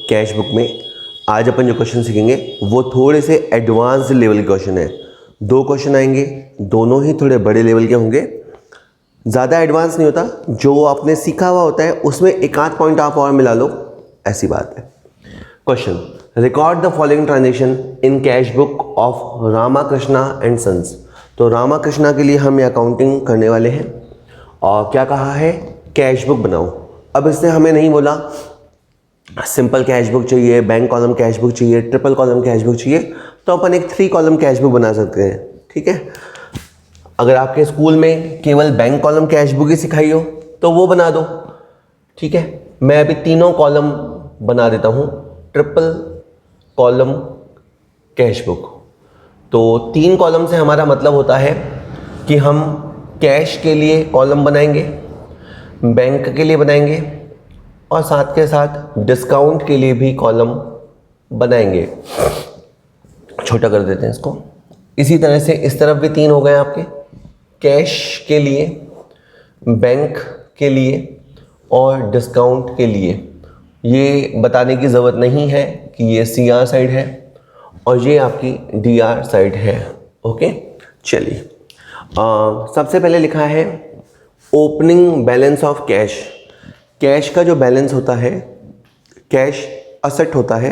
Cash book में आज अपन जो क्वेश्चन सीखेंगे वो थोड़े से एडवांस लेवल के क्वेश्चन है। 2 क्वेश्चन आएंगे, दोनों ही थोड़े बड़े लेवल के होंगे, ज़्यादा एडवांस नहीं होता। जो आपने सीखा हुआ होता है उसमें एक आध पॉइंट आप और मिला लो, ऐसी बात है। Question, record the following transaction in cash book of Ramakrishna and sons. तो रामाकृष्णा के लिए हम ये अकाउंटिंग करने वाले हैं और क्या कहा है, कैश बुक बनाओ। अब इसने हमें नहीं बोला सिंपल कैश बुक चाहिए, बैंक कॉलम कैश बुक चाहिए, ट्रिपल कॉलम कैश बुक चाहिए, तो अपन एक 3 कॉलम कैश बुक बना सकते हैं। ठीक है, अगर आपके स्कूल में केवल बैंक कॉलम कैश बुक ही सिखाई हो तो वो बना दो। ठीक है, मैं अभी तीनों कॉलम बना देता हूँ, ट्रिपल कॉलम कैश बुक। तो 3 कॉलम से हमारा मतलब होता है कि हम कैश के लिए कॉलम बनाएंगे, बैंक के लिए बनाएंगे और साथ के साथ डिस्काउंट के लिए भी कॉलम बनाएंगे। छोटा कर देते हैं इसको। इसी तरह से इस तरफ भी 3 हो गए आपके, कैश के लिए, बैंक के लिए और डिस्काउंट के लिए। ये बताने की ज़रूरत नहीं है कि ये CR साइड है और ये आपकी DR साइड है। ओके, चलिए सबसे पहले लिखा है opening balance of cash. Cash का जो बैलेंस होता है, कैश असेट होता है,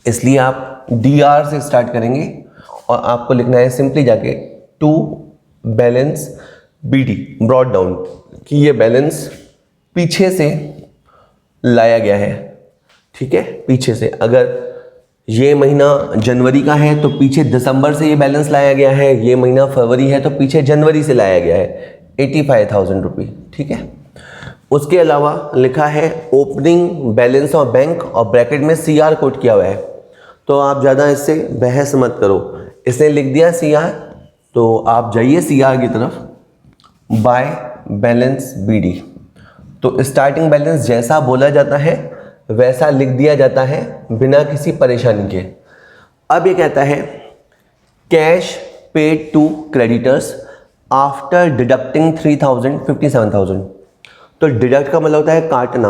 इसलिए आप DR से स्टार्ट करेंगे और आपको लिखना है सिंपली जाके to balance BD, brought down, कि ये बैलेंस पीछे से लाया गया है। ठीक है, पीछे से, अगर ये महीना जनवरी का है तो पीछे दिसंबर से ये बैलेंस लाया गया है, ये महीना फरवरी है तो पीछे जनवरी से लाया गया है, 85,000 रुपये। ठीक है, उसके अलावा लिखा है ओपनिंग बैलेंस ऑफ बैंक और ब्रैकेट में CR कोट किया हुआ है। तो आप ज़्यादा इससे बहस मत करो, इसने लिख दिया CR तो आप जाइए CR की तरफ, बाय बैलेंस BD। तो स्टार्टिंग बैलेंस जैसा बोला जाता है वैसा लिख दिया जाता है बिना किसी परेशानी के। अब ये कहता है cash paid to creditors after deducting 3,000 57,000। तो डिडक्ट का मतलब होता है काटना।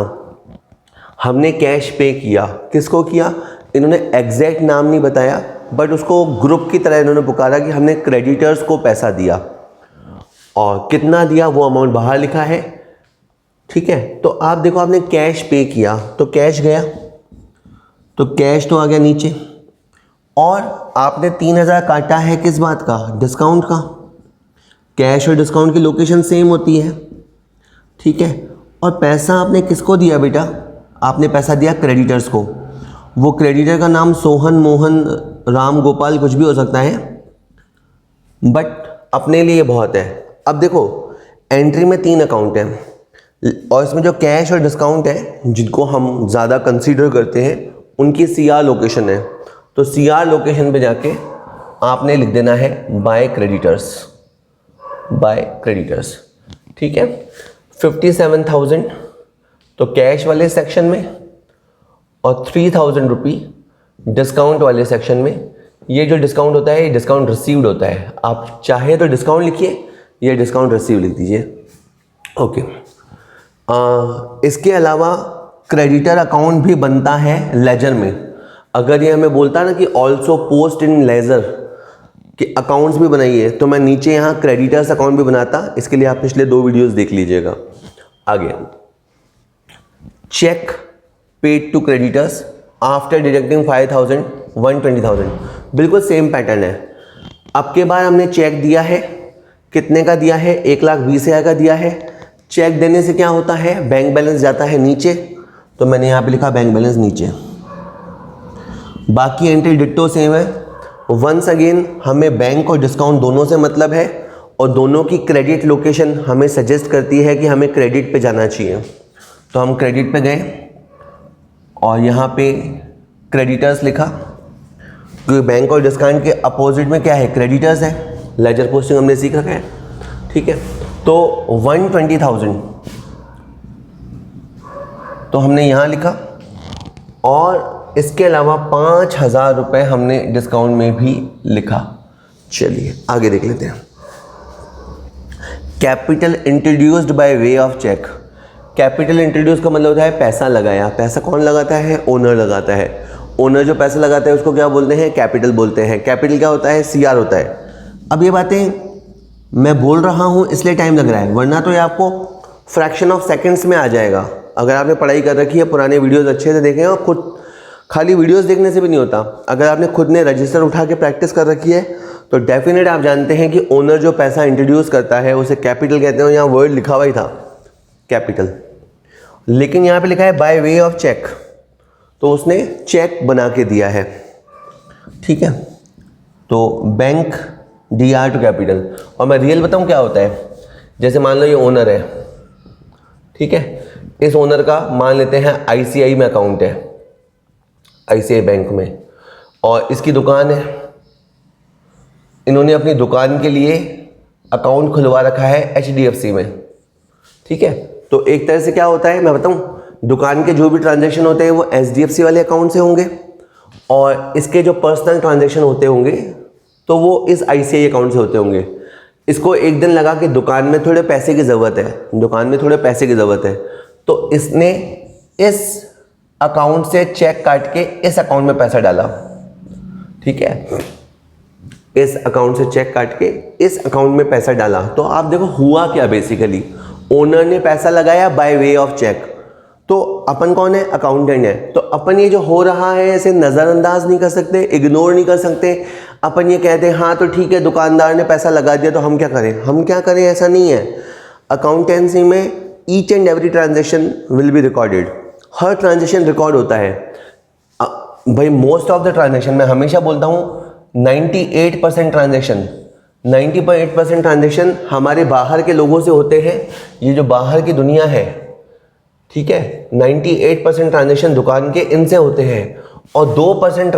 हमने कैश पे किया, किसको किया, इन्होंने एग्जैक्ट नाम नहीं बताया बट उसको ग्रुप की तरह इन्होंने पुकारा कि हमने क्रेडिटर्स को पैसा दिया और कितना दिया वो अमाउंट बाहर लिखा है। ठीक है, तो आप देखो आपने कैश पे किया तो कैश गया, तो कैश तो आ गया नीचे, और आपने 3,000 काटा है किस बात का, डिस्काउंट का। कैश और डिस्काउंट की लोकेशन सेम होती है। ठीक है, और पैसा आपने किसको दिया बेटा, आपने पैसा दिया क्रेडिटर्स को। वो क्रेडिटर का नाम सोहन, मोहन, राम, गोपाल कुछ भी हो सकता है, बट अपने लिए बहुत है। अब देखो एंट्री में 3 अकाउंट हैं और इसमें जो कैश और डिस्काउंट है जिनको हम ज़्यादा कंसीडर करते हैं उनकी CR लोकेशन है। तो CR लोकेशन पे जाके आपने लिख देना है बाय क्रेडिटर्स, बाय क्रेडिटर्स। ठीक है, 57,000 तो कैश वाले सेक्शन में और 3,000 रुपये डिस्काउंट वाले सेक्शन में। ये जो डिस्काउंट होता है ये डिस्काउंट रिसीव्ड होता है। आप चाहे तो डिस्काउंट लिखिए, ये डिस्काउंट रिसीव लिख दीजिए। ओके, इसके अलावा क्रेडिटर अकाउंट भी बनता है लेजर में। अगर ये हमें बोलता ना कि ऑल्सो पोस्ट इन लेजर कि अकाउंट्स भी बनाइए, तो मैं नीचे यहाँ क्रेडिटर्स अकाउंट भी बनाता। इसके लिए आप पिछले 2 वीडियोस देख लीजिएगा। आगे, cheque paid to creditors after deducting 5,000 120,000, बिल्कुल सेम पैटर्न है। अब के बाद हमने चेक दिया है, कितने का दिया है, 1,20,000 का दिया है। चेक देने से क्या होता है, बैंक बैलेंस जाता है नीचे, तो मैंने यहाँ पे लिखा बैंक बैलेंस नीचे। बाकी एंट्री डिट्टो सेम है। वंस अगेन हमें बैंक और डिस्काउंट दोनों से मतलब है और दोनों की क्रेडिट लोकेशन हमें सजेस्ट करती है कि हमें क्रेडिट पे जाना चाहिए। तो हम क्रेडिट पे गए और यहाँ पे क्रेडिटर्स लिखा, क्योंकि बैंक और डिस्काउंट के अपोजिट में क्या है, क्रेडिटर्स है। लेजर पोस्टिंग हमने सीख रखा है। ठीक है, तो 120,000 तो हमने यहाँ लिखा और इसके अलावा 5,000 रुपये हमने डिस्काउंट में भी लिखा। चलिए आगे देख लेते हैं। Capital introduced by way of cheque. Capital introduce का मतलब होता है पैसा लगाया। पैसा कौन लगाता है? ओनर लगाता है। ओनर जो पैसा लगाता है उसको क्या बोलते हैं? कैपिटल बोलते हैं। कैपिटल क्या होता है? सीआर होता है। अब ये बातें मैं बोल रहा हूँ इसलिए टाइम लग रहा है, वरना तो ये आपको फ्रैक्शन ऑफ सेकंड्स में आ जाएगा। अगर आपने पढ़ाई कर रखी है, पुराने वीडियोस अच्छे से देखें, और खुद खाली वीडियोस देखने से भी नहीं होता, अगर आपने खुद ने रजिस्टर उठा के प्रैक्टिस कर रखी है तो डेफिनेट आप जानते हैं कि ओनर जो पैसा इंट्रोड्यूस करता है उसे कैपिटल कहते हैं। यहाँ वर्ड लिखा हुआ ही था कैपिटल, लेकिन यहाँ पे लिखा है बाय वे ऑफ चेक, तो उसने चेक बना के दिया है। ठीक है, तो बैंक DR टू कैपिटल। और मैं रियल बताऊँ क्या होता है, जैसे मान लो ये ओनर है, ठीक है, इस ओनर का मान लेते हैं ICI में अकाउंट है, ICI बैंक में, और इसकी दुकान है। इन्होंने अपनी दुकान के लिए अकाउंट खुलवा रखा है HDFC में। ठीक है, तो एक तरह से क्या होता है मैं बताऊं, दुकान के जो भी ट्रांजैक्शन होते हैं वो HDFC वाले अकाउंट से होंगे, और इसके जो पर्सनल ट्रांजैक्शन होते होंगे तो वो इस ICI अकाउंट से होते होंगे। इसको एक दिन लगा कि दुकान में थोड़े पैसे की ज़रूरत है, दुकान में थोड़े पैसे की ज़रूरत है, तो इसने इस अकाउंट से चेक काट के इस अकाउंट में पैसा डाला। ठीक है, इस अकाउंट से चेक काट के इस अकाउंट में पैसा डाला। तो आप देखो हुआ क्या, बेसिकली ओनर ने पैसा लगाया बाय वे ऑफ चेक। तो अपन कौन है? अकाउंटेंट है। तो अपन ये जो हो रहा है इसे नज़रअंदाज नहीं कर सकते, इग्नोर नहीं कर सकते। अपन ये कहते हैं हाँ तो ठीक है, दुकानदार ने पैसा लगा दिया तो हम क्या करें? हम क्या करें, ऐसा नहीं है। अकाउंटेंसी में each and every transaction will be recorded. Her transaction record होता है भाई। मोस्ट ऑफ द ट्रांजेक्शन, मैं हमेशा बोलता हूँ 98% ट्रांजेक्शन, 98% ट्रांजेक्शन हमारे बाहर के लोगों से होते हैं। ये जो बाहर की दुनिया है, ठीक है, 98% ट्रांजेक्शन दुकान के इनसे होते हैं, और 2%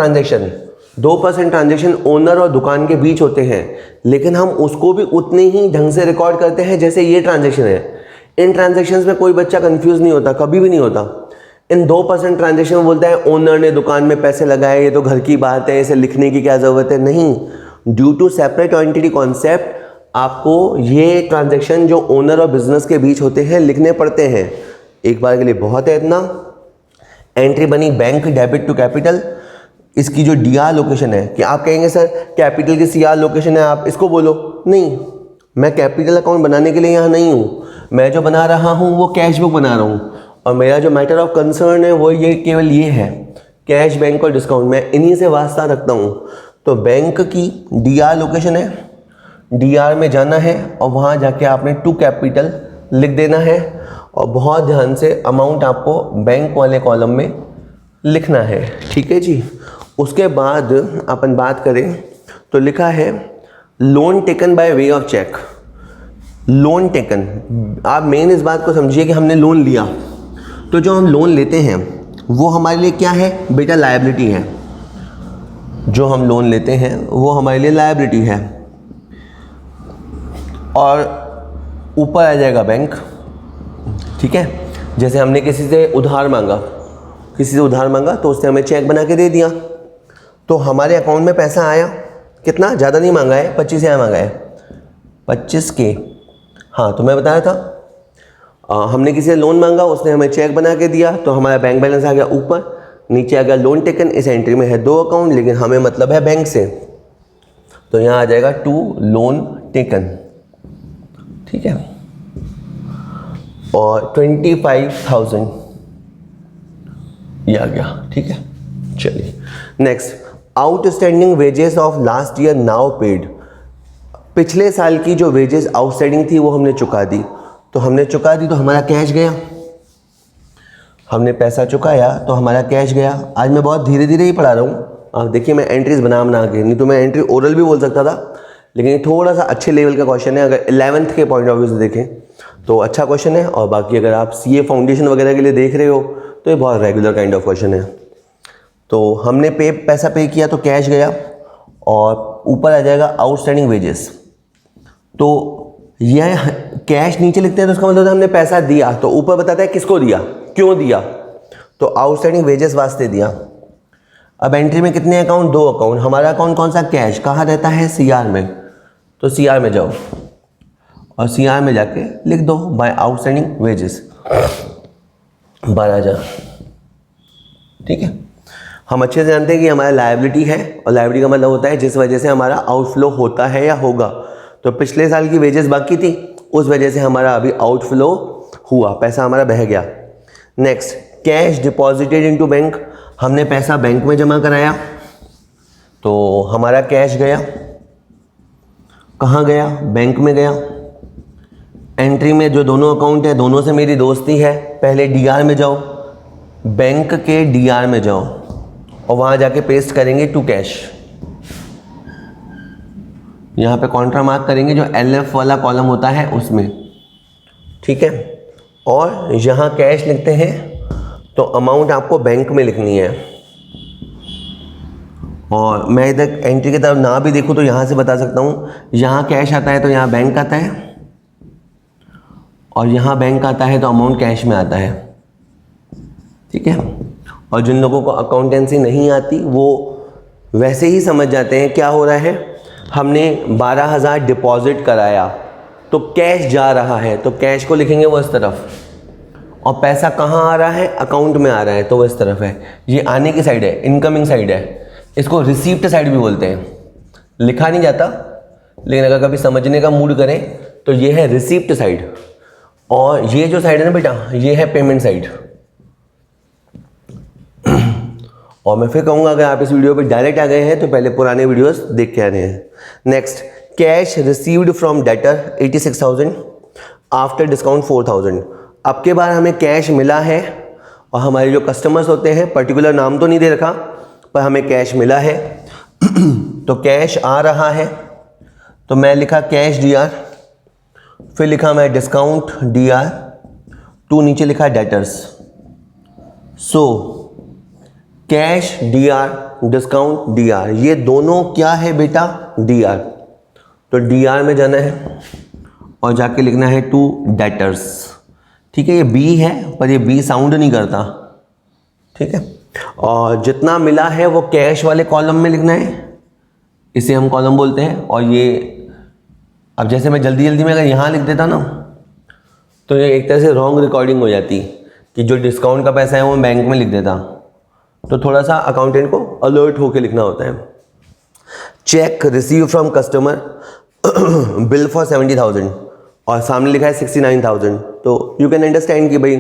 ट्रांजेक्शन ओनर और दुकान के बीच होते हैं। लेकिन हम उसको भी उतने ही ढंग से रिकॉर्ड करते हैं जैसे ये ट्रांजेक्शन है। इन ट्रांजेक्शन्स में कोई बच्चा कंफ्यूज नहीं होता, कभी भी नहीं होता। इन 2% ट्रांजेक्शन में बोलता है ओनर ने दुकान में पैसे लगाए, ये तो घर की बात है, इसे लिखने की क्या ज़रूरत है? नहीं, due to separate entity concept आपको ये ट्रांजेक्शन जो ओनर और बिजनेस के बीच होते हैं लिखने पड़ते हैं। एक बार के लिए बहुत है इतना। एंट्री बनी बैंक डेबिट टू कैपिटल। इसकी जो DR लोकेशन है, कि आप कहेंगे सर कैपिटल की CR लोकेशन है, आप इसको बोलो। नहीं, मैं कैपिटल अकाउंट बनाने के लिए यहाँ नहीं हूँ। मैं जो बना रहा हूँ वो कैश बुक बना रहा हूँ, और मेरा जो मैटर ऑफ कंसर्न है वो ये केवल ये है, कैश, बैंक और डिस्काउंट। मैं इन्हीं से वास्ता रखता हूँ। तो बैंक की DR लोकेशन है, DR में जाना है और वहाँ जाके आपने टू कैपिटल लिख देना है, और बहुत ध्यान से अमाउंट आपको बैंक वाले कॉलम में लिखना है। ठीक है जी। उसके बाद अपन बात करें तो लिखा है loan taken by way of cheque. Loan taken, आप मेन इस बात को समझिए कि हमने लोन लिया, तो जो हम लोन लेते हैं वो हमारे लिए क्या है बेटा? लायबिलिटी है। जो हम लोन लेते हैं वो हमारे लिए लायबिलिटी है, और ऊपर आ जाएगा बैंक। ठीक है, जैसे हमने किसी से उधार मांगा तो उसने हमें चेक बना के दे दिया, तो हमारे अकाउंट में पैसा आया। कितना? ज़्यादा नहीं मांगा है, 25,000 मांगा है, 25 के। हाँ, तो मैं बताया था हमने किसी से लोन मांगा, उसने हमें चेक बना के दिया, तो हमारा बैंक बैलेंस आ गया ऊपर, नीचे आ गया लोन टेकन। इस एंट्री में है 2 अकाउंट, लेकिन हमें मतलब है बैंक से, तो यहाँ आ जाएगा टू लोन टेकन। ठीक है, और 25,000 ये आ गया। ठीक है, चलिए next, outstanding wages of last year now paid. पिछले साल की जो वेजेस आउटस्टैंडिंग थी वो हमने चुका दी, तो हमारा कैश गया। हमने पैसा चुकाया तो हमारा कैश गया। आज मैं बहुत धीरे धीरे ही पढ़ा रहा हूँ, आप देखिए मैं एंट्रीज बना के, नहीं तो मैं एंट्री ओरल भी बोल सकता था, लेकिन ये थोड़ा सा अच्छे लेवल का क्वेश्चन है। अगर 11th के पॉइंट ऑफ व्यू से देखें तो अच्छा क्वेश्चन है, और बाकी अगर आप CA फाउंडेशन वगैरह के लिए देख रहे हो तो ये बहुत रेगुलर काइंड ऑफ क्वेश्चन है। तो हमने पैसा पे किया तो कैश गया, और ऊपर आ जाएगा आउटस्टैंडिंग वेजेस। तो यह कैश नीचे लिखते हैं तो उसका मतलब हमने पैसा दिया, तो ऊपर बताता है किसको दिया, क्यों दिया, तो आउटस्टैंडिंग वेजेस वास्ते दिया। अब एंट्री में कितने अकाउंट? 2 अकाउंट। हमारा अकाउंट कौन सा? कैश। कहाँ रहता है? CR में, तो CR में जाओ और CR में जाके लिख दो बाय आउटस्टैंडिंग वेजेस। 12,000। ठीक है, हम अच्छे से जानते हैं कि हमारा लायबिलिटी है, और लायबिलिटी का मतलब होता है जिस वजह से हमारा आउटफ्लो होता है या होगा। तो पिछले साल की वेजेस बाकी थी, उस वजह से हमारा अभी आउटफ्लो हुआ, पैसा हमारा बह गया। Next, cash deposited into bank, हमने पैसा बैंक में जमा कराया, तो हमारा कैश गया, कहाँ गया? बैंक में गया। एंट्री में जो दोनों अकाउंट है, दोनों से मेरी दोस्ती है, पहले डीआर में जाओ, बैंक के डीआर में जाओ और वहाँ जाके पेस्ट करेंगे टू कैश। यहाँ पे कॉन्ट्रा मार्क करेंगे जो एलएफ वाला कॉलम होता है उसमें। ठीक है, और यहाँ कैश लिखते हैं तो अमाउंट आपको बैंक में लिखनी है। और मैं इधर एंट्री की तरफ ना भी देखूँ तो यहाँ से बता सकता हूँ, यहाँ कैश आता है तो यहाँ बैंक आता है, और यहाँ बैंक आता है तो अमाउंट कैश में आता है। ठीक है, और जिन लोगों को अकाउंटेंसी नहीं आती वो वैसे ही समझ जाते हैं क्या हो रहा है। हमने 12,000 डिपॉजिट कराया तो कैश जा रहा है, तो कैश को लिखेंगे वो इस तरफ, और पैसा कहाँ आ रहा है? अकाउंट में आ रहा है तो वो इस तरफ है। ये आने की साइड है, इनकमिंग साइड है, इसको रिसीप्ट साइड भी बोलते हैं। लिखा नहीं जाता, लेकिन अगर कभी समझने का मूड करें तो ये है रिसीप्ट साइड, और ये जो साइड है ना बेटा, ये है पेमेंट साइड। और मैं फिर कहूँगा अगर आप इस वीडियो पे डायरेक्ट आ गए हैं तो पहले पुराने वीडियोस देख के आ रहे हैं। Next, cash received from debtor 86,000 after discount 4,000। अब के बार हमें कैश मिला है, और हमारे जो कस्टमर्स होते हैं, पर्टिकुलर नाम तो नहीं दे रखा, पर हमें कैश मिला है तो कैश आ रहा है, तो मैं लिखा कैश डीआर, फिर लिखा मैं डिस्काउंट डीआर, टू नीचे लिखा debtors. So cash DR, discount DR, ये दोनों क्या है बेटा? डीआर। तो डीआर में जाना है और जाके लिखना है टू डेटर्स। ठीक है, ये बी है पर ये बी साउंड नहीं करता। ठीक है, और जितना मिला है वो कैश वाले कॉलम में लिखना है, इसे हम कॉलम बोलते हैं। और ये अब जैसे मैं जल्दी जल्दी में अगर यहाँ लिख देता ना तो ये एक तरह से रॉन्ग रिकॉर्डिंग हो जाती कि जो डिस्काउंट का पैसा है वो बैंक में लिख देता, तो थोड़ा सा अकाउंटेंट को अलर्ट होकर लिखना होता है। Check receive from customer bill for 70,000 और सामने लिखा है 69,000, तो यू कैन अंडरस्टैंड कि भाई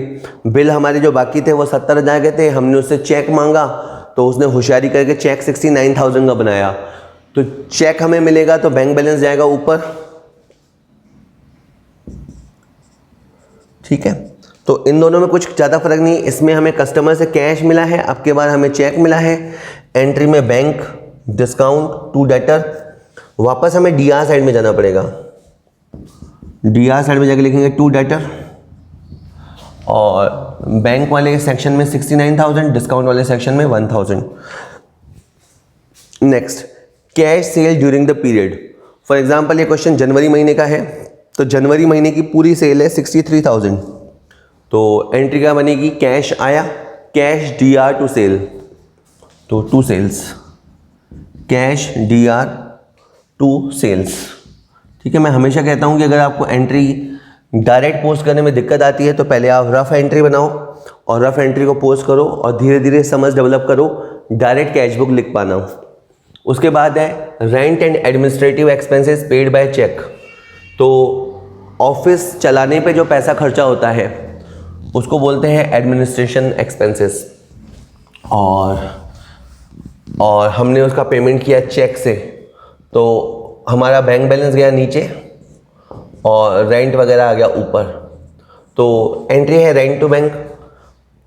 बिल हमारे जो बाकी थे वो 70,000 के थे, हमने उससे चेक मांगा तो उसने होशियारी करके चेक 69,000 का बनाया, तो चेक हमें मिलेगा तो बैंक बैलेंस जाएगा ऊपर। ठीक है, तो इन दोनों में कुछ ज़्यादा फर्क नहीं, इसमें हमें कस्टमर से कैश मिला है, अब के बाद हमें चेक मिला है, एंट्री में बैंक, डिस्काउंट टू डेटर, वापस हमें डीआर साइड में जाना पड़ेगा। डीआर साइड में जाके लिखेंगे टू डेटर, और बैंक वाले सेक्शन में 69,000, डिस्काउंट वाले सेक्शन में 1,000। Next, cash cell during the period. For example ये क्वेश्चन जनवरी महीने का है, तो जनवरी महीने की पूरी सेल है 63,000, तो एंट्री क्या बनेगी? कैश आया, कैश डीआर टू सेल, तो to sales, cash DR to sales. ठीक है, मैं हमेशा कहता हूँ कि अगर आपको एंट्री डायरेक्ट पोस्ट करने में दिक्कत आती है तो पहले आप रफ एंट्री बनाओ और रफ एंट्री को पोस्ट करो और धीरे धीरे समझ डेवलप करो डायरेक्ट कैश बुक लिख पाना। उसके बाद है rent and administrative expenses paid by cheque, तो ऑफिस चलाने पे जो पैसा खर्चा होता है उसको बोलते हैं एडमिनिस्ट्रेशन एक्सपेंसेस, और हमने उसका पेमेंट किया चेक से, तो हमारा बैंक बैलेंस गया नीचे और रेंट वगैरह आ गया ऊपर, तो एंट्री है रेंट टू बैंक।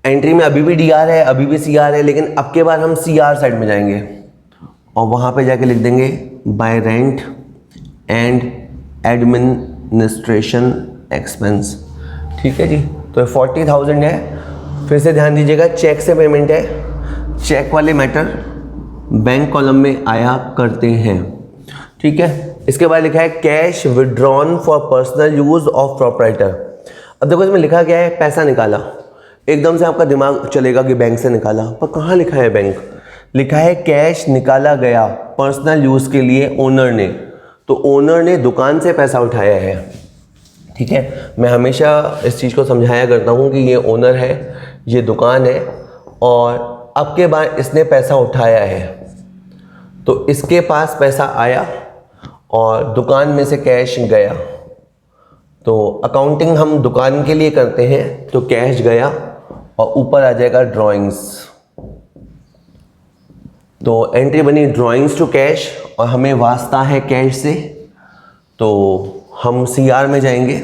एंट्री में अभी भी डीआर है, अभी भी सीआर है, लेकिन अब के बाद हम सीआर साइड में जाएंगे और वहाँ पे जाके लिख देंगे bye rent and administration expense. ठीक है जी, तो 40,000 है। फिर से ध्यान दीजिएगा, चेक से पेमेंट है, चेक वाले मैटर बैंक कॉलम में आया करते हैं। ठीक है, इसके बाद लिखा है cash withdrawn for personal use of proprietor. अब देखो इसमें लिखा क्या है? पैसा निकाला। एकदम से आपका दिमाग चलेगा कि बैंक से निकाला, पर कहाँ लिखा है बैंक? लिखा है कैश निकाला गया पर्सनल यूज के लिए ओनर ने, तो ओनर ने दुकान से पैसा उठाया है। ठीक है, मैं हमेशा इस चीज़ को समझाया करता हूँ कि ये ओनर है, ये दुकान है और अब के बाद इसने पैसा उठाया है, तो इसके पास पैसा आया और दुकान में से कैश गया। तो अकाउंटिंग हम दुकान के लिए करते हैं, तो कैश गया और ऊपर आ जाएगा ड्राइंग्स। तो एंट्री बनी ड्राइंग्स टू कैश और हमें वास्ता है कैश से, तो हम CR में जाएंगे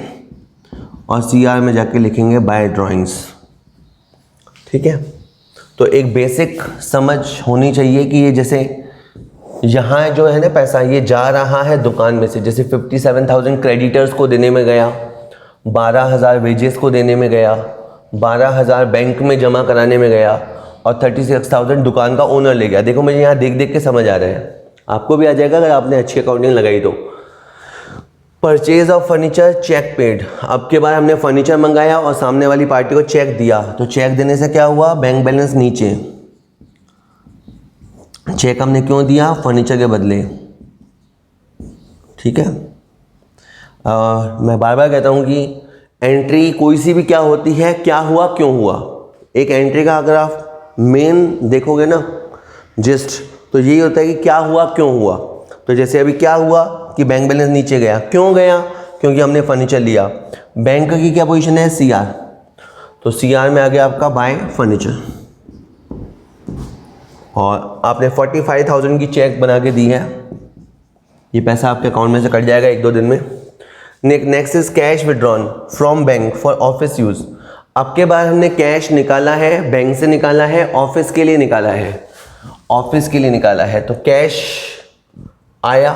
और CR में जाके लिखेंगे बाय ड्राइंग्स। ठीक है, तो एक बेसिक समझ होनी चाहिए कि ये जैसे यहाँ जो है ना पैसा, ये जा रहा है दुकान में से, जैसे 57,000 क्रेडिटर्स को देने में गया, 12,000 वेजेस को देने में गया, 12,000 बैंक में जमा कराने में गया और 36,000 दुकान का ओनर ले गया। देखो मुझे यहाँ देख देख के समझ आ रहा है, आपको भी आ जाएगा अगर आपने अच्छी अकाउंटिंग लगाई तो। Purchase of furniture cheque paid, अब के बाद हमने फर्नीचर मंगाया और सामने वाली पार्टी को चेक दिया, तो चेक देने से क्या हुआ, बैंक बैलेंस नीचे। चेक हमने क्यों दिया, फर्नीचर के बदले। ठीक है, मैं बार बार कहता हूँ कि एंट्री कोई सी भी क्या होती है, क्या हुआ क्यों हुआ। एक एंट्री का अगर आप मेन देखोगे ना जिस्ट, तो यही होता है कि क्या हुआ क्यों हुआ। तो जैसे अभी क्या हुआ कि बैंक बैलेंस नीचे गया, क्यों गया, क्योंकि हमने फर्नीचर लिया। बैंक की क्या पोजीशन है, CR, तो CR में आ गया आपका बाय फर्नीचर। और आपने 45,000 की चेक बना के दी है, ये पैसा आपके अकाउंट में से कट जाएगा 1-2 दिन में। Next is cash withdrawn from bank for office use, अब के बाद हमने कैश निकाला है, बैंक से निकाला है, ऑफिस के लिए निकाला है, ऑफिस के लिए निकाला है। तो कैश आया,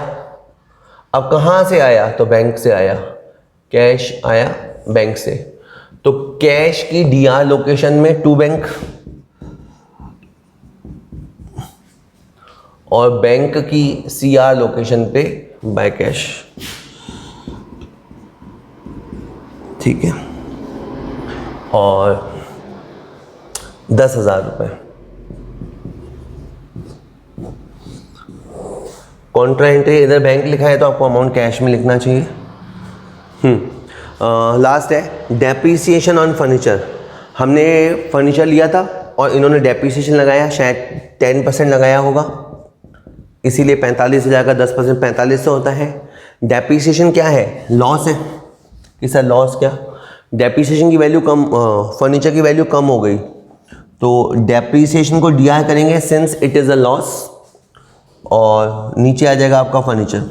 अब कहाँ से आया, तो बैंक से आया, कैश आया बैंक से। तो कैश की DR लोकेशन में टू बैंक और बैंक की CR लोकेशन पे बाय कैश। ठीक है, और 10,000 रुपये कॉन्ट्रा एंट्री, इधर बैंक लिखा है तो आपको अमाउंट कैश में लिखना चाहिए। लास्ट है डेप्रीसिएशन ऑन फर्नीचर, हमने फर्नीचर लिया था और इन्होंने डेप्रीसिएशन लगाया, शायद 10% लगाया होगा, इसीलिए 45,000 का 10% 4500 होता है। डेप्रीसिएशन क्या है, लॉस है कि सर लॉस क्या, डेप्रीसिएशन की वैल्यू कम, फर्नीचर की वैल्यू कम हो गई, तो डेप्रीसिएशन को DR करेंगे since it is a loss और नीचे आ जाएगा आपका फर्नीचर।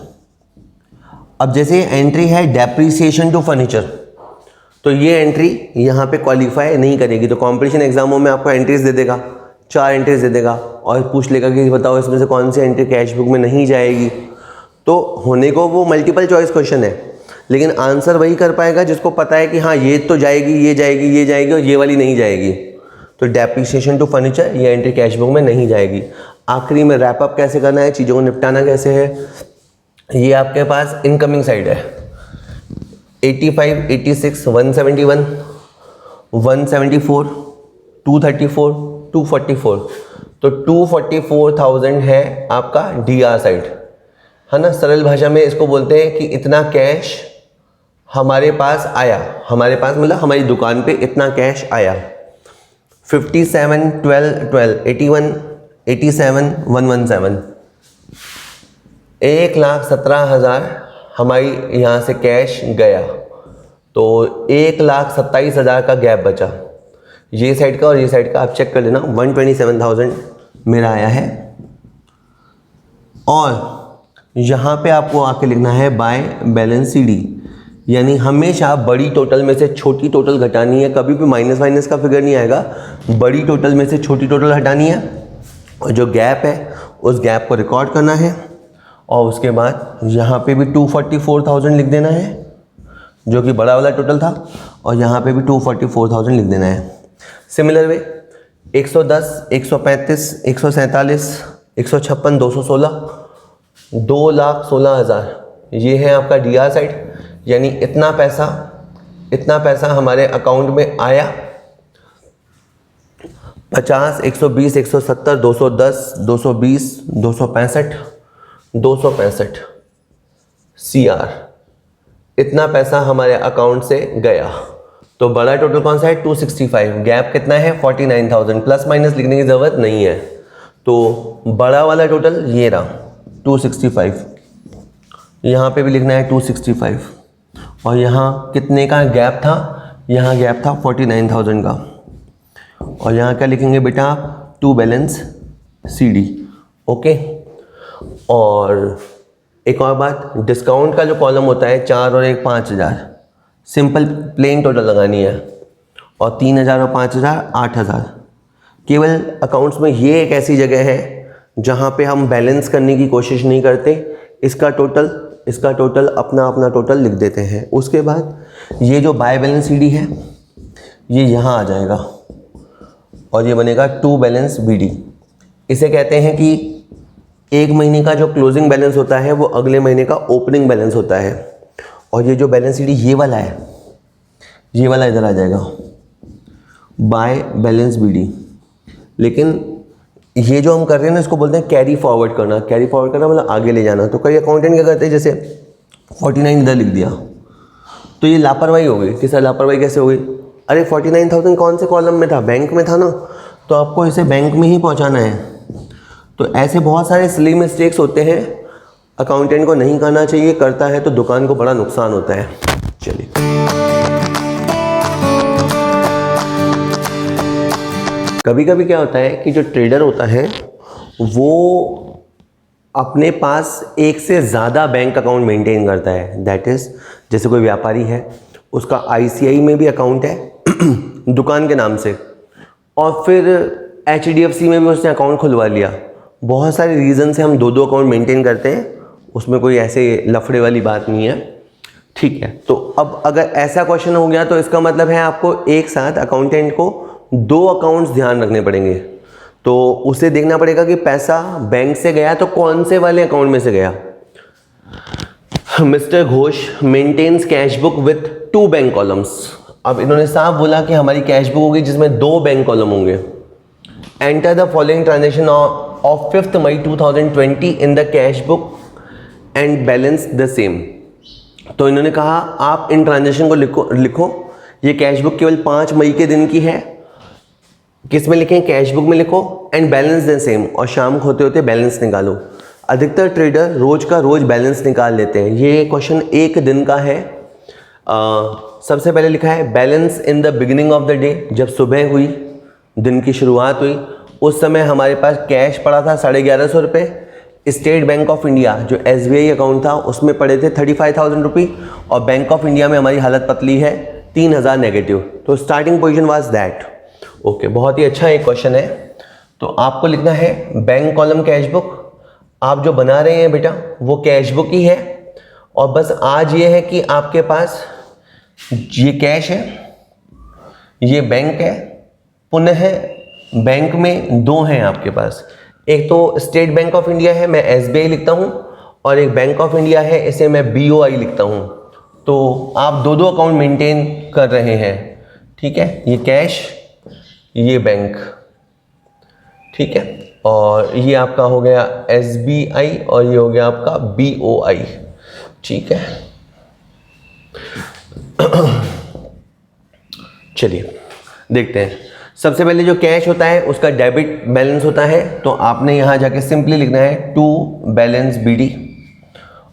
अब जैसे एंट्री है डेप्रीसिएशन टू फर्नीचर, तो ये एंट्री यहाँ पे क्वालिफाई नहीं करेगी, तो कॉम्पिटिशन एग्जामों में आपको एंट्रीज दे देगा, 4 एंट्रीज दे देगा और पूछ लेगा कि बताओ इसमें से कौन सी एंट्री कैश बुक में नहीं जाएगी। तो होने को वो मल्टीपल चॉइस क्वेश्चन है, लेकिन आंसर वही कर पाएगा जिसको पता है कि हाँ ये तो जाएगी, ये जाएगी, ये जाएगी और ये वाली नहीं जाएगी। तो डेप्रीसिएशन टू फर्नीचर, ये एंट्री कैश बुक में नहीं जाएगी। आखिरी में रैप अप कैसे करना है, चीज़ों को निपटाना कैसे है, ये आपके पास इनकमिंग साइड है। 85, 86, 171, 174, 234, 244, तो 244,000 है आपका DR साइड, है ना। सरल भाषा में इसको बोलते हैं कि इतना कैश हमारे पास आया, हमारे पास मतलब हमारी दुकान पे इतना कैश आया। 57, 12, 12, 81, 87, 117, 1,17,000 हमारी यहाँ से कैश गया, तो 1,27,000 का गैप बचा, ये साइड का और ये साइड का आप चेक कर लेना। 127,000 मेरा आया है और यहाँ पे आपको आके लिखना है बाय बैलेंस CD, यानी हमेशा बड़ी टोटल में से छोटी टोटल घटानी है, कभी भी माइनस माइनस का फिगर नहीं आएगा, बड़ी टोटल में से छोटी टोटल हटानी है और जो गैप है उस गैप को रिकॉर्ड करना है और उसके बाद यहाँ पे भी 244,000 लिख देना है जो कि बड़ा वाला टोटल था और यहाँ पे भी 244,000 लिख देना है। सिमिलर वे 110, 135, 147, 156, 216, 2,16,000 ये है आपका DR साइड, यानी इतना पैसा हमारे अकाउंट में आया। 50, 120, 170, 210, 220, 265, 265 CR, इतना पैसा हमारे अकाउंट से गया। तो बड़ा टोटल कौन सा है 265, गैप कितना है 49,000, प्लस माइनस लिखने की ज़रूरत नहीं है। तो बड़ा वाला टोटल ये रहा 265, यहाँ पे भी लिखना है 265, और यहाँ कितने का गैप था, यहाँ गैप था 49,000 का, और यहाँ क्या लिखेंगे बेटा आप, टू बैलेंस CD। ओके, और एक और बात, डिस्काउंट का जो कॉलम होता है 4 और 1 5,000, सिंपल प्लेन टोटल लगानी है, और 3,000 और 5,000 8,000। केवल अकाउंट्स में ये एक ऐसी जगह है जहाँ पे हम बैलेंस करने की कोशिश नहीं करते, इसका टोटल अपना अपना टोटल लिख देते हैं। उसके बाद ये जो बाय बैलेंस CD है ये यहाँ आ जाएगा, और ये बनेगा टू बैलेंस BD। इसे कहते हैं कि एक महीने का जो क्लोजिंग बैलेंस होता है वो अगले महीने का ओपनिंग बैलेंस होता है, और ये जो बैलेंस CD ये वाला है, ये वाला इधर आ जाएगा बाय बैलेंस BD। लेकिन ये जो हम कर रहे हैं ना इसको बोलते हैं कैरी फॉरवर्ड करना। कैरी फॉरवर्ड करना मतलब आगे ले जाना। तो कई अकाउंटेंट क्या करते हैं, जैसे 49 इधर लिख दिया तो ये लापरवाही हो गई कि सर लापरवाही कैसे हो गई, अरे 49,000 कौन से कॉलम में था, बैंक में था ना, तो आपको इसे बैंक में ही पहुंचाना है। तो ऐसे बहुत सारे सिली मिस्टेक्स होते हैं, अकाउंटेंट को नहीं करना चाहिए, करता है तो दुकान को बड़ा नुकसान होता है। चलिए, कभी कभी क्या होता है कि जो ट्रेडर होता है वो अपने पास एक से ज़्यादा बैंक अकाउंट मेंटेन करता है। दैट इज़, जैसे कोई व्यापारी है उसका ICI में भी अकाउंट है दुकान के नाम से, और फिर HDFC में भी उसने अकाउंट खुलवा लिया। बहुत सारे रीज़न से हम 2-2 अकाउंट मेंटेन करते हैं, उसमें कोई ऐसे लफड़े वाली बात नहीं है, ठीक है। तो अब अगर ऐसा क्वेश्चन हो गया तो इसका मतलब है आपको एक साथ अकाउंटेंट को 2 अकाउंट्स ध्यान रखने पड़ेंगे। तो उसे देखना पड़ेगा कि पैसा बैंक से गया तो कौन से वाले अकाउंट में से गया। Mister Ghosh maintains cash book with 2 bank columns. अब इन्होंने साफ बोला कि हमारी कैश बुक होगी जिसमें 2 बैंक कॉलम होंगे। Enter the following transaction of 5 May 2020 in the cash book and balance the same. तो इन्होंने कहा आप इन ट्रांजेक्शन को लिखो। ये कैश बुक केवल 5 मई के दिन की है। किस में लिखें, कैश बुक में लिखो, एंड बैलेंस द सेम, और शाम को होते होते बैलेंस निकालो। अधिकतर ट्रेडर रोज का रोज बैलेंस निकाल लेते हैं। ये क्वेश्चन एक दिन का है। सबसे पहले लिखा है balance in the beginning of the day. जब सुबह हुई, दिन की शुरुआत हुई, उस समय हमारे पास कैश पड़ा था 1150 रुपये। स्टेट बैंक ऑफ इंडिया जो SBI अकाउंट था उसमें पड़े थे 35,000 रुपये, और बैंक ऑफ इंडिया में हमारी हालत पतली है 3,000 नेगेटिव। तो starting position was that. Okay, बहुत ही अच्छा एक क्वेश्चन है। तो आपको लिखना है बैंक कॉलम कैश बुक। आप जो बना रहे हैं बेटा वो कैश बुक ही है, और बस आज ये है कि आपके पास ये कैश है, ये बैंक है, पुनः बैंक में 2 हैं आपके पास। एक तो स्टेट बैंक ऑफ इंडिया है, मैं SBI लिखता हूँ, और एक बैंक ऑफ इंडिया है, इसे मैं BOI लिखता हूँ। तो आप 2-2 अकाउंट मेंटेन कर रहे हैं, ठीक है। ये कैश, ये बैंक, ठीक है, और ये आपका हो गया SBI, और ये हो गया आपका BOI, ठीक है। चलिए देखते हैं। सबसे पहले जो कैश होता है उसका डेबिट बैलेंस होता है, तो आपने यहाँ जाके सिंपली लिखना है टू बैलेंस BD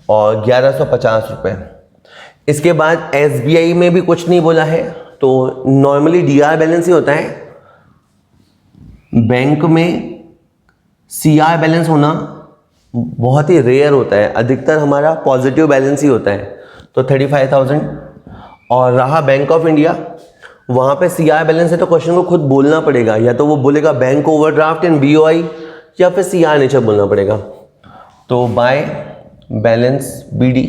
और 1150 रुपये। इसके बाद SBI में भी कुछ नहीं बोला है, तो नॉर्मली DR बैलेंस ही होता है। बैंक में CR बैलेंस होना बहुत ही रेयर होता है, अधिकतर हमारा पॉजिटिव बैलेंस ही होता है, तो 35,000। और रहा बैंक ऑफ इंडिया, वहाँ पे CR बैलेंस है तो क्वेश्चन को खुद बोलना पड़ेगा, या तो वो बोलेगा बैंक ओवरड्राफ्ट इन BOI, या फिर CR नेचर बोलना पड़ेगा। तो बाय बैलेंस BD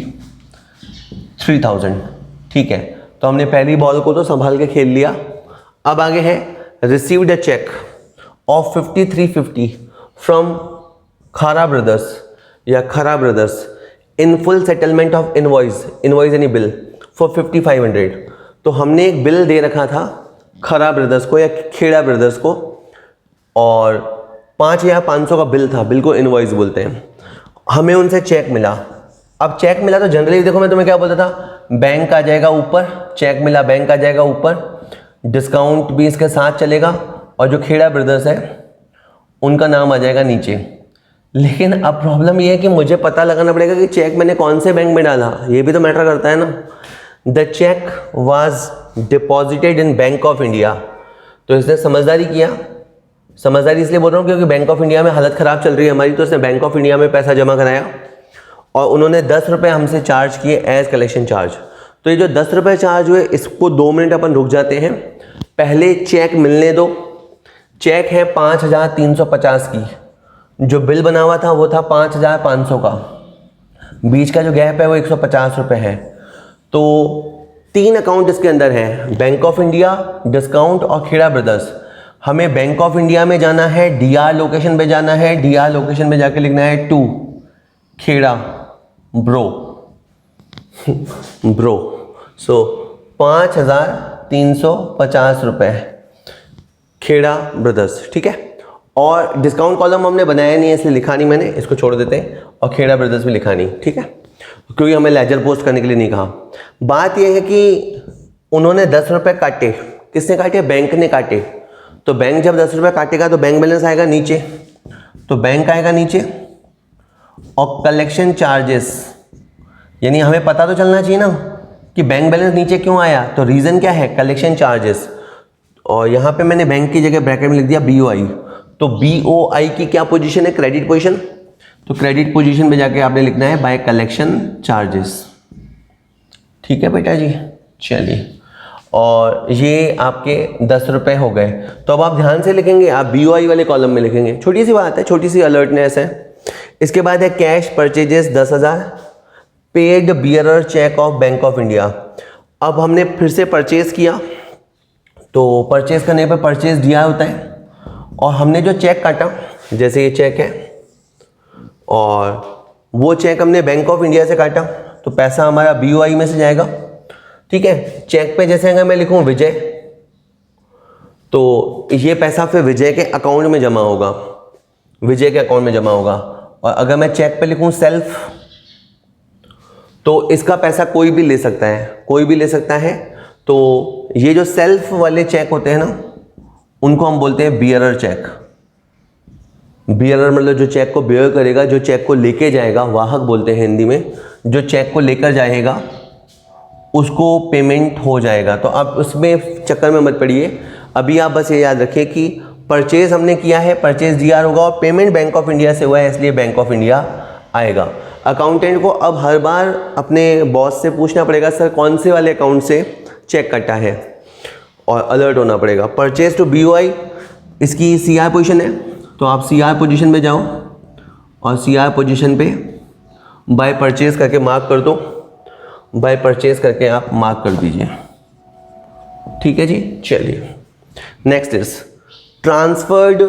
3,000, ठीक है। तो हमने पहली बॉल को तो संभाल के खेल लिया। अब आगे है received a cheque of 5350 from Khara brothers या Khara brothers in full settlement of invoice यानी बिल फॉर 5500। तो हमने एक बिल दे रखा था खरा ब्रदर्स को या खेड़ा ब्रदर्स को, और 5,500 का बिल था, बिल को इनवॉइस बोलते हैं। हमें उनसे चेक मिला। अब चेक मिला तो जनरली देखो मैं तुम्हें क्या बोलता था, बैंक आ जाएगा ऊपर, चेक मिला बैंक आ जाएगा ऊपर, डिस्काउंट भी इसके साथ चलेगा और जो खेड़ा ब्रदर्स है उनका नाम आ जाएगा नीचे। लेकिन अब प्रॉब्लम ये है कि मुझे पता लगाना पड़ेगा कि चेक मैंने कौन से बैंक में डाला, ये भी तो मैटर करता है ना। The cheque was deposited in Bank of India. तो इसने समझदारी किया, समझदारी इसलिए बोल रहा हूँ क्योंकि बैंक ऑफ इंडिया में हालत ख़राब चल रही है हमारी, तो इसने बैंक ऑफ इंडिया में पैसा जमा कराया और उन्होंने 10 रुपये हमसे चार्ज किए एज कलेक्शन चार्ज। तो ये जो 10 रुपये चार्ज हुए इसको 2 मिनट अपन रुक जाते हैं, पहले चेक मिलने दो। चेक है 5350 की, जो बिल बना हुआ था वो था 5500 का, बीच का जो गैप है वो 150 रुपये है। तो 3 अकाउंट इसके अंदर है, बैंक ऑफ इंडिया, डिस्काउंट और खेड़ा ब्रदर्स। हमें बैंक ऑफ इंडिया में जाना है, डीआर लोकेशन पे जाना है, डीआर लोकेशन पे जाके लिखना है 2 खेड़ा ब्रो ब्रो। सो 5350 रुपये खेड़ा ब्रदर्स, ठीक है। और डिस्काउंट कॉलम हमने बनाया नहीं है इसलिए लिखा नहीं मैंने, इसको छोड़ देते हैं। और खेड़ा ब्रदर्स में लिखा नहीं, ठीक है, क्योंकि हमें लेजर पोस्ट करने के लिए नहीं कहा। बात यह है कि उन्होंने 10 रुपये काटे, किसने काटे? बैंक ने काटे। तो बैंक जब 10 रुपये काटेगा तो बैंक बैलेंस आएगा नीचे, तो बैंक आएगा नीचे और कलेक्शन चार्जेस, यानी हमें पता तो चलना चाहिए ना कि बैंक बैलेंस नीचे क्यों आया। तो रीज़न क्या है? Collection charges. और यहाँ पे मैंने बैंक की जगह ब्रैकेट में लिख दिया BOI। तो BOI की क्या पोजीशन है? Credit position. तो क्रेडिट पोजीशन पे जाके आपने लिखना है बाय कलेक्शन चार्जेस, ठीक है बेटा जी। चलिए, और ये आपके 10 रुपये हो गए। तो अब आप ध्यान से लिखेंगे, आप BOI वाले कॉलम में लिखेंगे। छोटी सी बात है, छोटी सी अलर्टनेस है। इसके बाद है cash purchases 10,000, paid bearer cheque of bank of India. अब हमने फिर से परचेज किया, तो परचेज करने पे परचेज दिया होता है, और हमने जो चेक काटा, जैसे ये चेक है और वो चेक हमने बैंक ऑफ इंडिया से काटा, तो पैसा हमारा BOI में से जाएगा, ठीक है। चेक पे जैसे अगर मैं लिखूं विजय, तो ये पैसा फिर विजय के अकाउंट में जमा होगा, विजय के अकाउंट में जमा होगा। और अगर मैं चेक पे लिखूं सेल्फ, तो इसका पैसा कोई भी ले सकता है, कोई भी ले सकता है। तो ये जो सेल्फ वाले चेक होते हैं ना, उनको हम बोलते हैं बियरर चेक। बियरर मतलब जो चेक को बियर करेगा, जो चेक को लेके जाएगा, वाहक बोलते हैं हिंदी में। जो चेक को लेकर जाएगा उसको पेमेंट हो जाएगा। तो आप उसमें चक्कर में मत पड़िए, अभी आप बस ये याद रखिए कि परचेज हमने किया है, परचेज डीआर होगा, और पेमेंट बैंक ऑफ इंडिया से हुआ है इसलिए बैंक ऑफ इंडिया आएगा। अकाउंटेंट को अब हर बार अपने बॉस से पूछना पड़ेगा, सर कौन से वाले अकाउंट से चेक कटा है, और अलर्ट होना पड़ेगा। परचेज टू BOI, इसकी CR पोजीशन है, तो आप CR पोजीशन में जाओ और CR पोजीशन पे बाय परचेज करके मार्क कर दो, बाय परचेज करके आप मार्क कर दीजिए, ठीक है जी। चलिए, next is transferred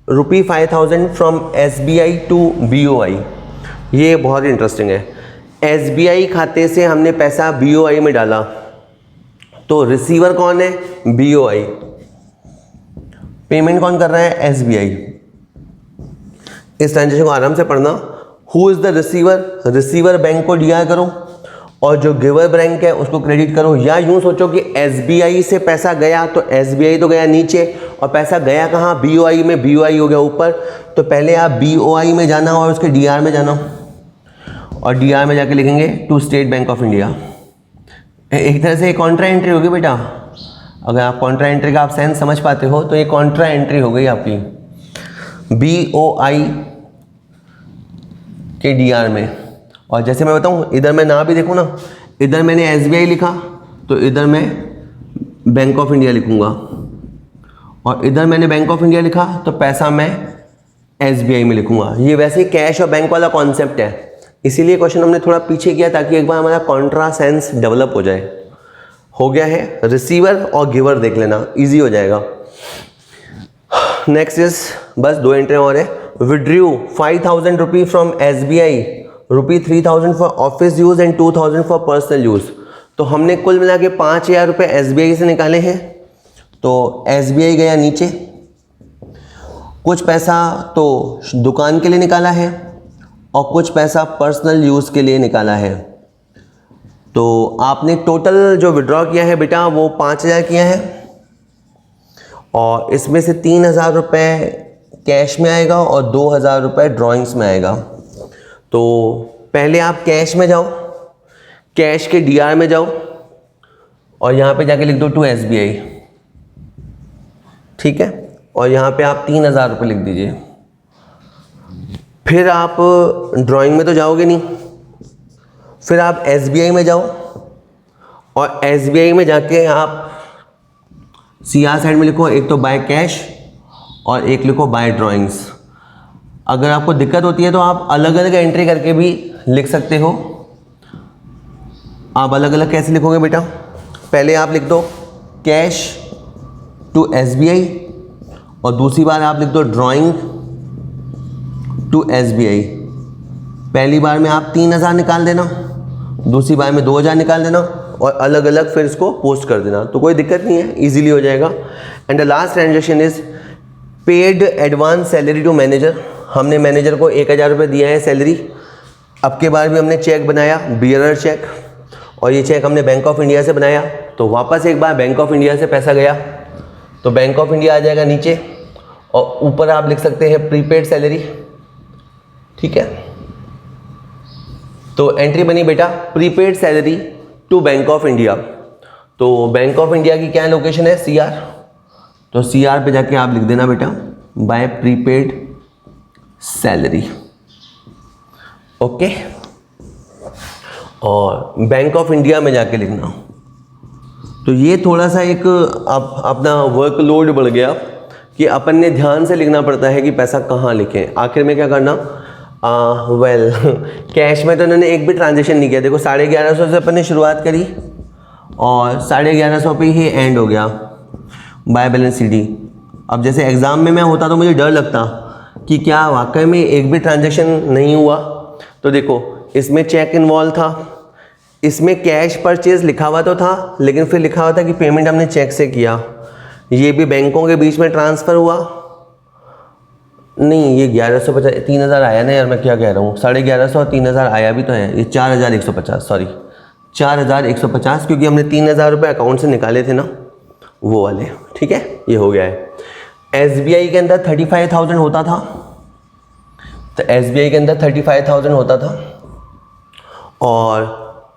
₹5,000 from SBI to BOI। ये बहुत इंटरेस्टिंग है। SBI खाते से हमने पैसा BOI में डाला, तो रिसीवर कौन है? BOI। पेमेंट कौन कर रहा है? SBI। इस ट्रांजेक्शन को आराम से पढ़ना। Who is the receiver? Receiver bank को डीआर करो, और जो गिवर बैंक है उसको क्रेडिट करो। या यूं सोचो कि SBI से पैसा गया, तो SBI तो गया नीचे, और पैसा गया कहाँ? BOI में। BOI हो गया ऊपर, तो पहले आप BOI में जाना और उसके DR में जाना, और DR में जाके लिखेंगे to State Bank of India. एक तरह से कॉन्ट्रा एंट्री होगी बेटा। अगर आप कॉन्ट्रा एंट्री का आप सेंस समझ पाते हो तो ये कॉन्ट्रा एंट्री हो गई आपकी BOI के DR में। और जैसे मैं बताऊं, इधर मैं ना भी देखूं ना, इधर मैंने SBI लिखा तो इधर मैं बैंक ऑफ इंडिया लिखूंगा, और इधर मैंने बैंक ऑफ इंडिया लिखा तो पैसा मैं SBI में लिखूंगा। ये वैसे ही कैश और बैंक वाला कॉन्सेप्ट है, इसीलिए क्वेश्चन हमने थोड़ा पीछे किया ताकि एक बार हमारा कॉन्ट्रा सेंस डेवलप हो जाए। हो गया है, रिसीवर और गिवर देख लेना, इजी हो जाएगा। नेक्स्ट इज, बस 2 एंट्री और है। Withdrew 5,000 rupee from SBI, ₹3,000 for office use and 2,000 for personal use. तो हमने कुल मिला के 5,000 रुपये SBI से निकाले हैं, तो SBI गया नीचे। कुछ पैसा तो दुकान के लिए निकाला है और कुछ पैसा पर्सनल यूज़ के लिए निकाला है। तो आपने टोटल जो विड्रॉ किया है बेटा वो 5,000 किया है, और इसमें से 3,000 रुपये कैश में आएगा और 2,000 रुपये ड्राइंग्स में आएगा। तो पहले आप कैश में जाओ, कैश के डीआर में जाओ और यहाँ पे जाके लिख दो टू SBI, ठीक है, और यहाँ पे आप 3,000 रुपये लिख दीजिए। फिर आप ड्राइंग में तो जाओगे नहीं, फिर आप SBI में जाओ और SBI में जाके आप CR साइड में लिखो एक तो बाय कैश और एक लिखो बाय ड्राइंग्स। अगर आपको दिक्कत होती है तो आप अलग अलग एंट्री करके भी लिख सकते हो। आप अलग अलग कैसे लिखोगे बेटा? पहले आप लिख दो कैश टू SBI और दूसरी बार आप लिख दो ड्राइंग टू SBI। पहली बार में आप 3,000 निकाल देना, दूसरी बार में 2,000 निकाल देना और अलग अलग फिर इसको पोस्ट कर देना, तो कोई दिक्कत नहीं है, इजीली हो जाएगा। And the last transaction is paid advance salary to manager. हमने मैनेजर को 1,000 रुपये दिया है सैलरी। अब के बार भी हमने चेक बनाया, बियरर चेक, और ये चेक हमने बैंक ऑफ इंडिया से बनाया, तो वापस एक बार बैंक ऑफ इंडिया से पैसा गया तो बैंक ऑफ इंडिया आ जाएगा नीचे, और ऊपर आप लिख सकते हैं प्रीपेड सैलरी, ठीक है। तो एंट्री बनी बेटा prepaid salary to Bank of India. तो बैंक ऑफ इंडिया की क्या लोकेशन है? CR, तो CR पे जाके आप लिख देना बेटा बाय प्रीपेड सैलरी, ओके। और बैंक ऑफ इंडिया में जाके लिखना। तो ये थोड़ा सा एक अपना वर्कलोड बढ़ गया कि अपन ने ध्यान से लिखना पड़ता है कि पैसा कहाँ लिखें। आखिर में क्या करना, कैश में तो इन्होंने एक भी ट्रांजेक्शन नहीं किया। देखो 1150 से अपन ने शुरुआत करी और 1150 पे ही एंड हो गया बाय बैलेंस CD। अब जैसे एग्ज़ाम में मैं होता तो मुझे डर लगता कि क्या वाकई में एक भी ट्रांजेक्शन नहीं हुआ। तो देखो इसमें चेक इन्वॉल्व था, इसमें कैश परचेज लिखा हुआ तो था, लेकिन फिर लिखा हुआ था कि पेमेंट हमने चेक से किया। ये भी बैंकों के बीच में ट्रांसफ़र हुआ नहीं, ये 1150 3,000 आया ना यार, मैं क्या कह रहा हूँ, 1150 और 3,000 आया भी तो है, ये 4,150 सॉरी 4,150, क्योंकि हमने 3,000 रुपये अकाउंट से निकाले थे ना वो वाले, ठीक है, ये हो गया है। SBI के अंदर 35,000 होता था, तो SBI के अंदर 35,000 होता था, और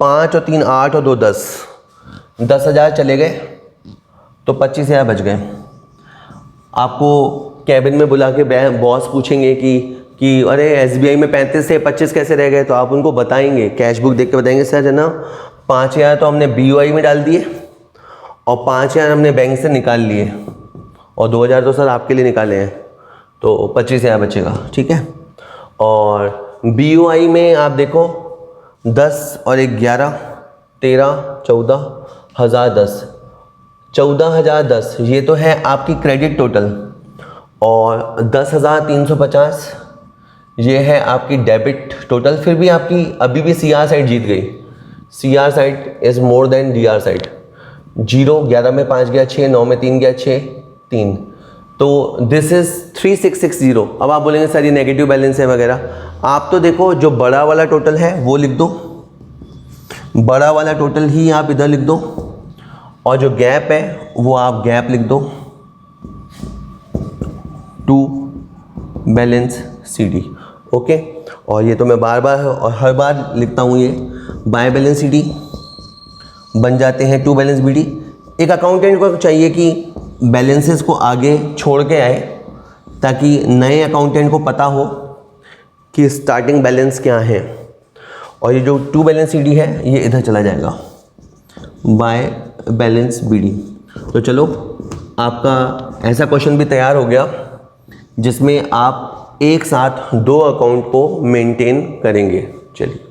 5 और 3 8 और 2 10 10,000 चले गए तो 25,000 बच गए। आपको कैबिन में बुला के बॉस पूछेंगे कि अरे SBI में 35 से 25 कैसे रह गए, तो आप उनको बताएंगे, कैश बुक देख के बताएंगे सर है ना 5,000 तो हमने BOI में डाल दिए और 5,000 हमने बैंक से निकाल लिए और 2,000 तो सर आपके लिए निकाले हैं, तो 25,000 बचेगा, ठीक है। और BOI में आप देखो 10 और 11 13 14,010 14,010 ये तो है आपकी क्रेडिट टोटल, और 10,350 ये है आपकी डेबिट टोटल। फिर भी आपकी अभी भी CR साइड जीत गई, CR side is more than DR side. 0 11 में 5 गया 6, 9 में 3 गया 6 3, तो दिस इज़ 3660। अब आप बोलेंगे सर ये नेगेटिव बैलेंस है वगैरह, आप तो देखो जो बड़ा वाला टोटल है वो लिख दो, बड़ा वाला टोटल ही आप इधर लिख दो, और जो गैप है वो आप गैप लिख दो टू बैलेंस CD, ओके। और ये तो मैं बार बार और हर बार लिखता हूँ, ये बाय बैलेंस CD बन जाते हैं टू बैलेंस BD। एक अकाउंटेंट को चाहिए कि बैलेंसेस को आगे छोड़ के आए ताकि नए अकाउंटेंट को पता हो कि स्टार्टिंग बैलेंस क्या है, और ये जो टू बैलेंस CD है ये इधर चला जाएगा बाय बैलेंस BD। तो चलो आपका ऐसा क्वेश्चन भी तैयार हो गया जिसमें आप एक साथ 2 अकाउंट को मेंटेन करेंगे। चलिए।